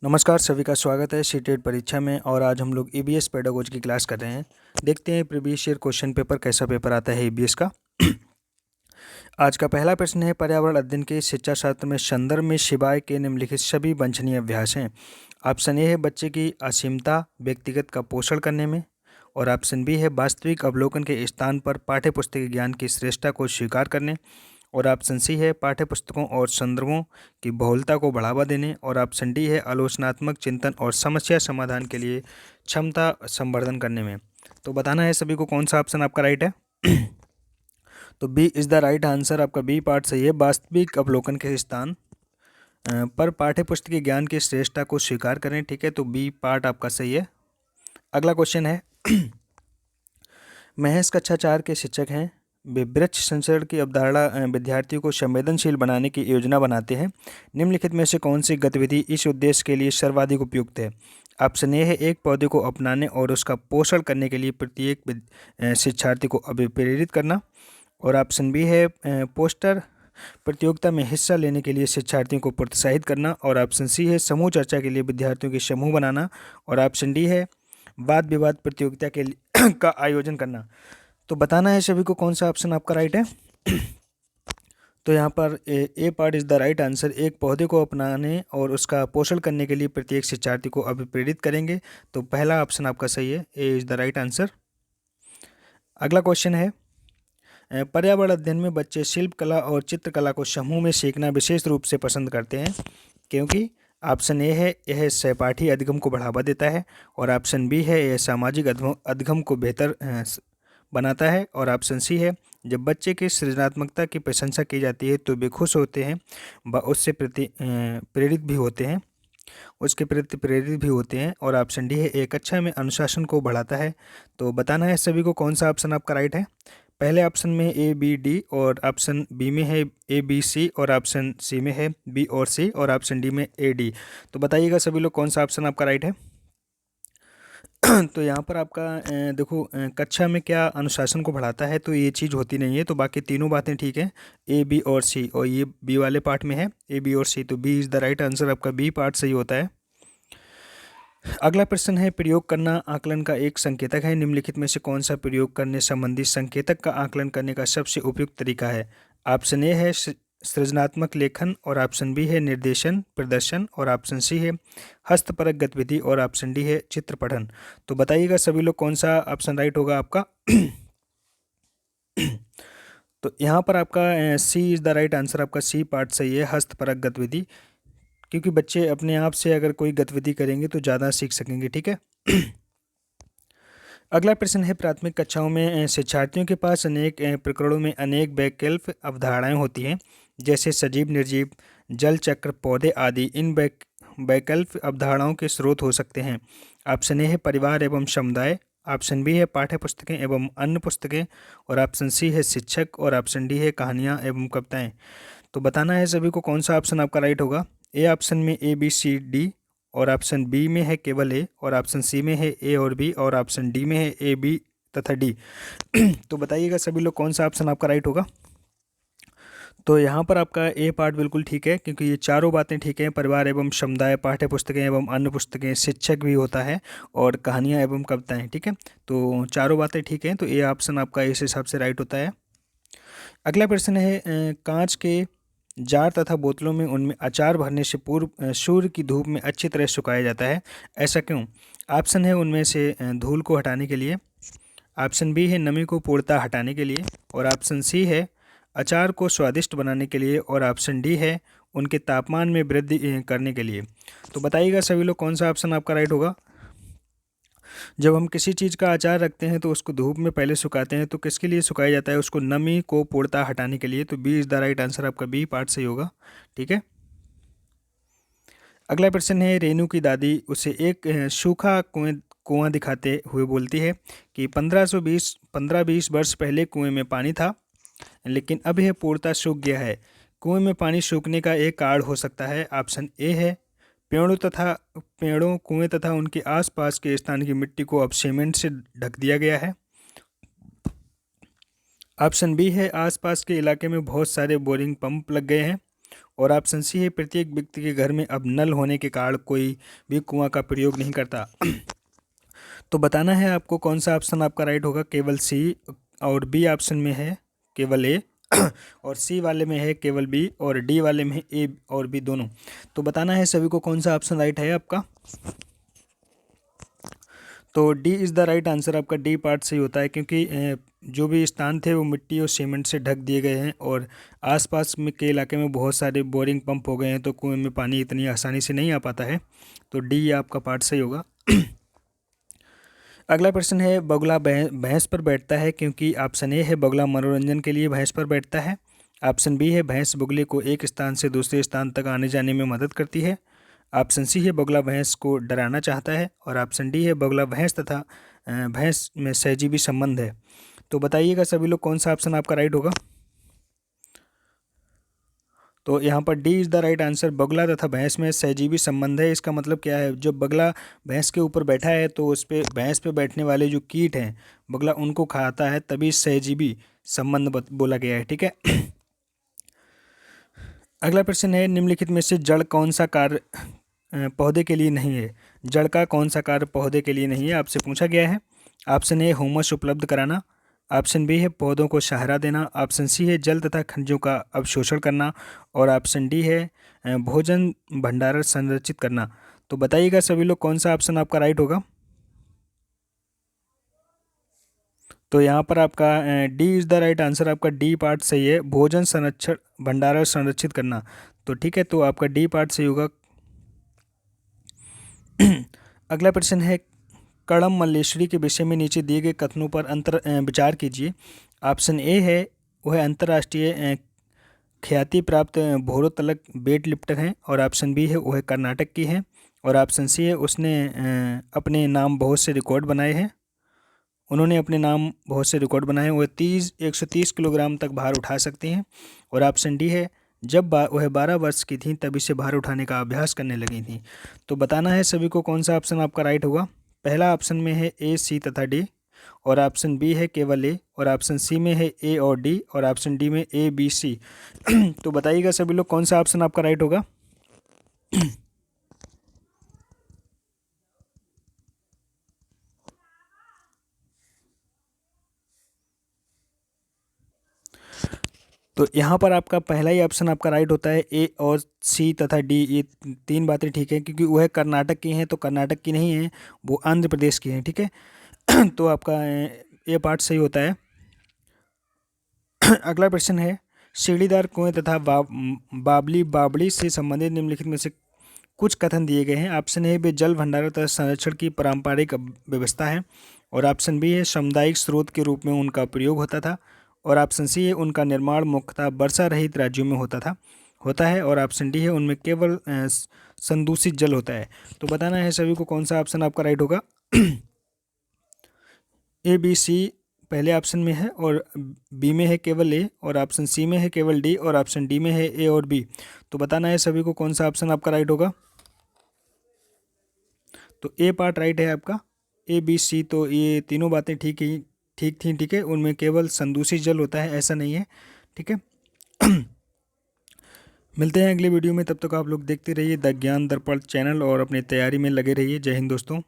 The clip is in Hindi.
नमस्कार, सभी का स्वागत है सीटेट परीक्षा में। और आज हम लोग ईबीएस पेडागोजी की क्लास कर रहे हैं। देखते हैं प्रीवियस ईयर क्वेश्चन पेपर कैसा पेपर आता है ईबीएस का। आज का पहला प्रश्न है, पर्यावरण अध्ययन के शिक्षा शास्त्र में संदर्भ में शिवाय के निम्नलिखित सभी वांछनीय अभ्यास हैं। ऑप्शन ए है बच्चे की असीमता व्यक्तिगत का पोषण करने में, और ऑप्शन बी है वास्तविक अवलोकन के स्थान पर पाठ्यपुस्तकीय ज्ञान की श्रेष्ठता को स्वीकार करने, और ऑप्शन सी है पाठ्यपुस्तकों और संदर्भों की बहुलता को बढ़ावा देने, और ऑप्शन डी है आलोचनात्मक चिंतन और समस्या समाधान के लिए क्षमता संवर्धन करने में। तो बताना है सभी को कौन सा ऑप्शन आपका राइट है। तो B is the right answer. आपका बी पार्ट सही है, वास्तविक अवलोकन के स्थान पर पाठ्यपुस्तकीय ज्ञान की श्रेष्ठता को स्वीकार करें। ठीक है, तो बी पार्ट आपका सही है। अगला क्वेश्चन है, महेश कक्षा 4 के शिक्षक हैं। वे वृक्ष संचरण की अवधारणा विद्यार्थियों को संवेदनशील बनाने की योजना बनाते हैं। निम्नलिखित में से कौन सी गतिविधि इस उद्देश्य के लिए सर्वाधिक उपयुक्त है। ऑप्शन ए है एक पौधे को अपनाने और उसका पोषण करने के लिए प्रत्येक शिक्षार्थी को अभिप्रेरित करना, और ऑप्शन बी है पोस्टर प्रतियोगिता में हिस्सा लेने के लिए शिक्षार्थियों को प्रोत्साहित करना, और ऑप्शन सी है समूह चर्चा के लिए विद्यार्थियों के समूह बनाना, और ऑप्शन डी है वाद विवाद प्रतियोगिता के लिए का आयोजन करना। तो बताना है सभी को कौन सा ऑप्शन आपका राइट है। तो यहाँ पर A part is the right answer. एक पौधे को अपनाने और उसका पोषण करने के लिए प्रत्येक शिक्षार्थी को अभिप्रेरित करेंगे। तो पहला ऑप्शन आपका सही है, A is the right answer. अगला क्वेश्चन है, पर्यावरण अध्ययन में बच्चे शिल्पकला और चित्रकला को समूह में सीखना विशेष रूप से पसंद करते हैं क्योंकि ऑप्शन ए है यह सहपाठी अधिगम को बढ़ावा देता है, और ऑप्शन बी है यह सामाजिक अधिगम को बेहतर बनाता है, और ऑप्शन सी है जब बच्चे की सृजनात्मकता की प्रशंसा की जाती है तो वे खुश होते हैं व उससे प्रेरित भी होते हैं उसके प्रति प्रेरित भी होते हैं, और ऑप्शन डी है एक कक्षा में अनुशासन को बढ़ाता है। तो बताना है सभी को कौन सा ऑप्शन आपका राइट है। पहले ऑप्शन में ए बी डी, और ऑप्शन बी में है ए बी सी, और ऑप्शन सी में है बी और सी, और ऑप्शन डी में ए डी। तो बताइएगा सभी लोग कौन सा ऑप्शन आपका राइट है। तो यहाँ पर आपका देखो कक्षा में क्या अनुशासन को बढ़ाता है, तो ये चीज़ होती नहीं है। तो बाकी तीनों बातें ठीक है, ए बी और सी, और ये बी वाले पार्ट में है ए बी और सी, तो B is the right answer. आपका बी पार्ट सही होता है। अगला प्रश्न है, प्रयोग करना आकलन का एक संकेतक है। निम्नलिखित में से कौन सा प्रयोग करने संबंधी संकेतक का आकलन करने का सबसे उपयुक्त तरीका है। ऑप्शन ए है सृजनात्मक लेखन, और ऑप्शन बी है निर्देशन प्रदर्शन, और ऑप्शन सी है हस्तपरक गतिविधि, और ऑप्शन डी है चित्र पठन। तो बताइएगा सभी लोग कौन सा ऑप्शन राइट होगा आपका। तो यहाँ पर आपका सी इज़ द राइट आंसर। आपका सी पार्ट सही है, हस्तपरक गतिविधि, क्योंकि बच्चे अपने आप से अगर कोई गतिविधि करेंगे तो ज़्यादा सीख सकेंगे। ठीक है। अगला प्रश्न है, प्राथमिक कक्षाओं में शिक्षार्थियों के पास अनेक प्रकरणों में अनेक वैकल्पिक अवधारणाएं होती हैं, जैसे सजीव निर्जीव जल चक्र पौधे आदि। इन वैकल्पिक अवधारणाओं के स्रोत हो सकते हैं। ऑप्शन ए है परिवार एवं समुदाय, ऑप्शन बी है पाठ्य पुस्तकें एवं अन्य पुस्तकें, और ऑप्शन सी है शिक्षक, और ऑप्शन डी है कहानियाँ एवं कविताएँ। तो बताना है सभी को कौन सा ऑप्शन आपका राइट होगा। ए ऑप्शन में ए बी सी डी, और ऑप्शन बी में है केवल ए, और ऑप्शन सी में है ए और बी, और ऑप्शन डी में है ए बी तथा डी। तो बताइएगा सभी लोग कौन सा ऑप्शन आपका राइट होगा। तो यहाँ पर आपका ए पार्ट बिल्कुल ठीक है, क्योंकि ये चारों बातें ठीक हैं। परिवार एवं समुदाय, पाठ्य पुस्तकें एवं अन्य पुस्तकें, शिक्षक भी होता है, और कहानियाँ एवं कविताएँ। ठीक है, तो चारों बातें ठीक हैं, तो ए ऑप्शन आपका इस हिसाब से राइट होता है। अगला प्रश्न है, कांच के जार तथा बोतलों में उनमें अचार भरने से पूर्व सूर्य की धूप में अच्छी तरह सुखाया जाता है, ऐसा क्यों। ऑप्शन है उनमें से धूल को हटाने के लिए, ऑप्शन बी है नमी को पूर्णतः हटाने के लिए, और ऑप्शन सी है अचार को स्वादिष्ट बनाने के लिए, और ऑप्शन डी है उनके तापमान में वृद्धि करने के लिए। तो बताइएगा सभी लोग कौन सा ऑप्शन आपका राइट होगा। जब हम किसी चीज़ का अचार रखते हैं तो उसको धूप में पहले सुखाते हैं, तो किसके लिए सुखाया जाता है, उसको नमी को पूर्णतः हटाने के लिए। तो B is the right answer. आपका बी पार्ट सही होगा। ठीक है। अगला प्रश्न है, रेनू की दादी उसे एक सूखा कुआं दिखाते हुए बोलती है कि 15-20 वर्ष पहले कुएं में पानी था, लेकिन अब यह पूर्णतः सूख गया है। कुएं में पानी सूखने का एक कारण हो सकता है। ऑप्शन ए है पेड़ों कुएं तथा उनके आसपास के स्थान की मिट्टी को अब सीमेंट से ढक दिया गया है। ऑप्शन बी है आसपास के इलाके में बहुत सारे बोरिंग पंप लग गए हैं, और ऑप्शन सी है प्रत्येक व्यक्ति के घर में अब नल होने के कारण कोई भी कुआं का प्रयोग नहीं करता। तो बताना है आपको कौन सा ऑप्शन आपका राइट होगा। केवल सी और बी ऑप्शन में है केवल ए और सी वाले में है केवल बी और डी वाले में है ए और बी दोनों। तो बताना है सभी को कौन सा ऑप्शन राइट है आपका। तो D is the right answer, आपका डी पार्ट सही होता है, क्योंकि जो भी स्थान थे वो मिट्टी और सीमेंट से ढक दिए गए हैं और आसपास में के इलाके में बहुत सारे बोरिंग पंप हो गए हैं, तो कुएं में पानी इतनी आसानी से नहीं आ पाता है। तो डी आपका पार्ट सही होगा। अगला प्रश्न है बगुला भैंस पर बैठता है क्योंकि ऑप्शन ए है बगुला मनोरंजन के लिए भैंस पर बैठता है। ऑप्शन बी है भैंस बगुले को एक स्थान से दूसरे स्थान तक आने जाने में मदद करती है। ऑप्शन सी है बगुला भैंस को डराना चाहता है और ऑप्शन डी है बगुला भैंस तथा भैंस में सहजीवी संबंध है। तो बताइएगा सभी लोग कौन सा ऑप्शन आपका राइट होगा। तो यहाँ पर D is the right answer, बगुला तथा भैंस में सहजीवी संबंध है। इसका मतलब क्या है, जब बगुला भैंस के ऊपर बैठा है तो उस पर भैंस पे बैठने वाले जो कीट हैं बगुला उनको खाता है, तभी सहजीवी संबंध बोला गया है। ठीक है। अगला प्रश्न है निम्नलिखित में से जड़ कौन सा कार्य पौधे के लिए नहीं है। जड़ का कौन सा कार्य पौधे के लिए नहीं है आपसे पूछा गया है। ऑप्शन ए ह्यूमस उपलब्ध कराना, ऑप्शन बी है पौधों को सहारा देना, ऑप्शन सी है जल तथा खनिजों का अवशोषण करना और ऑप्शन डी है भोजन भंडारण संरक्षित करना। तो बताइएगा सभी लोग कौन सा ऑप्शन आपका राइट होगा। तो यहाँ पर आपका D is the right answer, आपका डी पार्ट सही है, भोजन संरक्षण भंडारण संरक्षित करना। तो ठीक है, तो आपका डी पार्ट सही होगा। अगला प्रश्न है कड़म मल्लेश्वरी के विषय में नीचे दिए गए कथनों पर विचार कीजिए। ऑप्शन ए है वह अंतर्राष्ट्रीय ख्याति प्राप्त भोरोत्तोलक वेट लिफ्टर हैं और ऑप्शन बी है वह कर्नाटक की हैं और ऑप्शन सी है उसने अपने नाम बहुत से रिकॉर्ड बनाए हैं। उन्होंने अपने नाम बहुत से रिकॉर्ड बनाए हैं। वह 130 किलोग्राम तक भार उठा सकती हैं और ऑप्शन डी है जब वह 12 वर्ष की थी तभी से भार उठाने का अभ्यास करने लगी थी। तो बताना है सभी को कौन सा ऑप्शन आपका राइट होगा। पहला ऑप्शन में है ए सी तथा डी और ऑप्शन बी है केवल ए और ऑप्शन सी में है ए और डी और ऑप्शन डी में ए बी सी। तो बताइएगा सभी लोग कौन सा ऑप्शन आपका राइट होगा। तो यहाँ पर आपका पहला ही ऑप्शन आपका राइट होता है, ए और सी तथा डी ये तीन बातें ठीक है, क्योंकि वह कर्नाटक की हैं तो कर्नाटक की नहीं है, वो आंध्र प्रदेश की हैं। ठीक है। तो आपका ये पार्ट सही होता है। अगला प्रश्न है सीढ़ीदार कुएं तथा बाबली बाबड़ी से संबंधित निम्नलिखित में से कुछ कथन दिए गए हैं। ऑप्शन ए वे जल भंडारण तथा संरक्षण की पारंपरिक व्यवस्था है और ऑप्शन बी है सामुदायिक स्रोत के रूप में उनका प्रयोग होता था और ऑप्शन सी है उनका निर्माण मुख्यतः वर्षा रहित राज्यों में होता है और ऑप्शन डी है उनमें केवल संदूषित जल होता है। तो बताना है सभी को कौन सा ऑप्शन आपका राइट होगा। ए बी सी पहले ऑप्शन में है और बी में है केवल ए और ऑप्शन सी में है केवल डी और ऑप्शन डी में है ए और बी। तो बताना है सभी को कौन सा ऑप्शन आपका राइट होगा। तो ए पार्ट राइट है आपका, ए बी सी। तो ये तीनों बातें ठीक थी। ठीक है, उनमें केवल संदूषित जल होता है ऐसा नहीं है। ठीक है। मिलते हैं अगले वीडियो में, तब तक आप लोग देखते रहिए द ज्ञान दर्पण चैनल और अपनी तैयारी में लगे रहिए। जय हिंद दोस्तों।